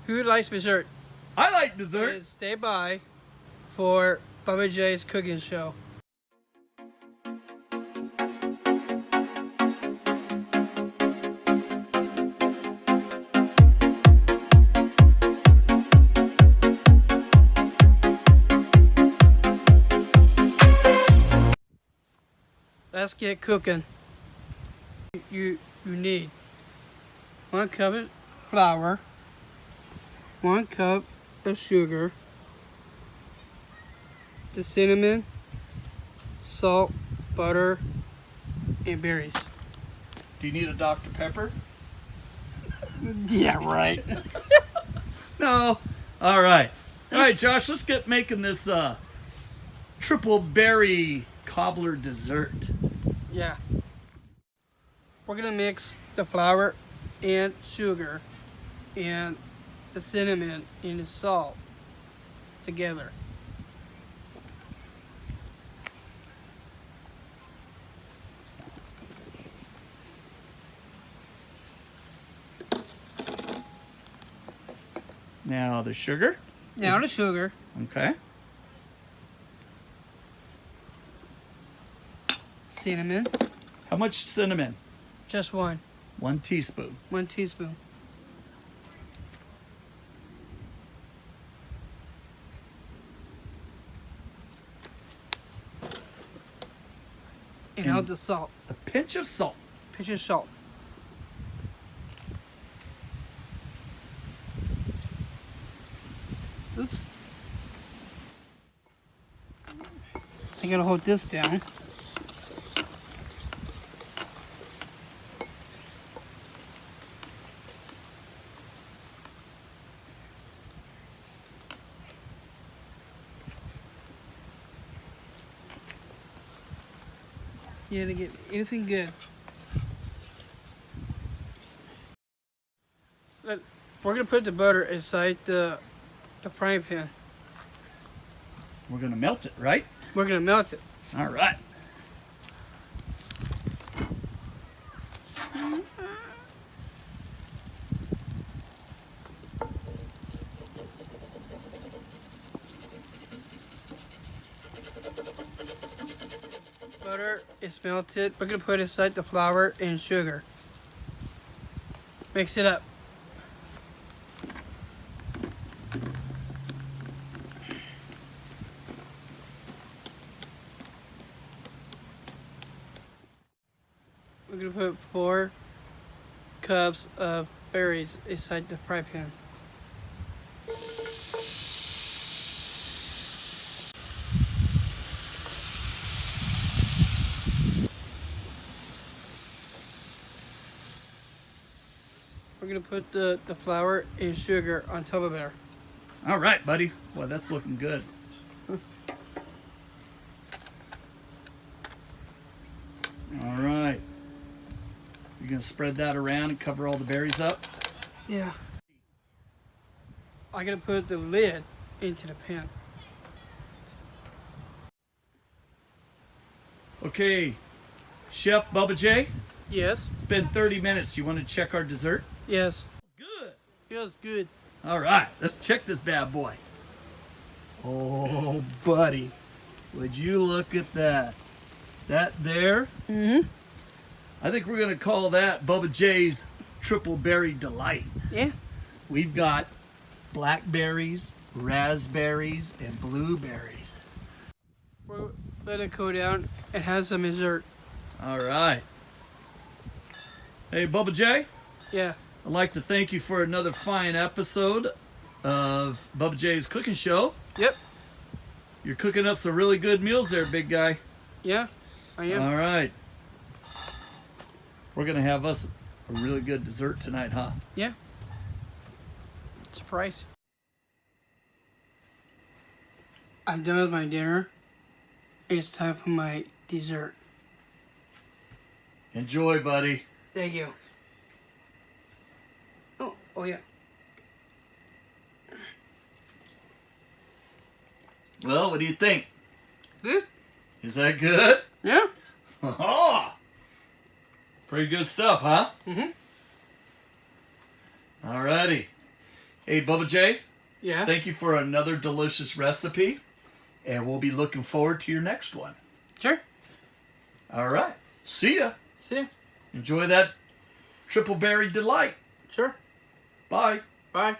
Who likes dessert? I like dessert. And stay by for Bubba J's cooking show. Let's get cooking. You need 1 cup of flour, 1 cup of sugar, the cinnamon, salt, butter, and berries. Do you need a Dr. Pepper? Yeah, right. No. All right. All right, Josh, let's get making this triple berry cobbler dessert. Yeah. We're gonna mix the flour and sugar and the cinnamon and the salt together. Now the sugar. Now the sugar. Okay. Cinnamon. How much cinnamon? Just one. 1 teaspoon. 1 teaspoon. And now the salt. A pinch of salt. Pinch of salt. Oops. I gotta hold this down. Yeah, to get anything good. Look, we're gonna put the butter inside the frying pan. We're going to melt it, right? We're gonna melt it. All right. Butter is melted. We're gonna put inside the flour and sugar. Mix it up. We're gonna put 4 cups of berries inside the fry pan. We're gonna put the flour and sugar on top of there. All right, buddy. Well, that's looking good. All right. You're going to spread that around and cover all the berries up? Yeah. I'm gonna put the lid into the pan. Okay, Chef Bubba J, Yes. it's been 30 minutes. You want to check our dessert? Yes. Good. Feels good. All right, let's check this bad boy. Oh, buddy, would you look at that? That there? Mm-hmm. I think we're going to call that Bubba J's Triple Berry Delight. Yeah. We've got blackberries, raspberries, and blueberries. We'll let it cool down and have some dessert. All right. Hey, Bubba J, Yeah. I'd like to thank you for another fine episode of Bubba J's Cooking Show. Yep. You're cooking up some really good meals there, big guy. Yeah. I am. All right. We're going to have us a really good dessert tonight, huh? Yeah. Surprise. I'm done with my dinner. It's time for my dessert. Enjoy, buddy. Thank you. Oh yeah. Well, what do you think? Good? Is that good? Yeah? Oh, pretty good stuff, huh? Mm-hmm. All righty. Hey, Bubba J, Yeah. thank you for another delicious recipe, and we'll be looking forward to your next one. Sure. All right. See ya. See ya. Enjoy that triple berry delight. Sure. Bye. Bye.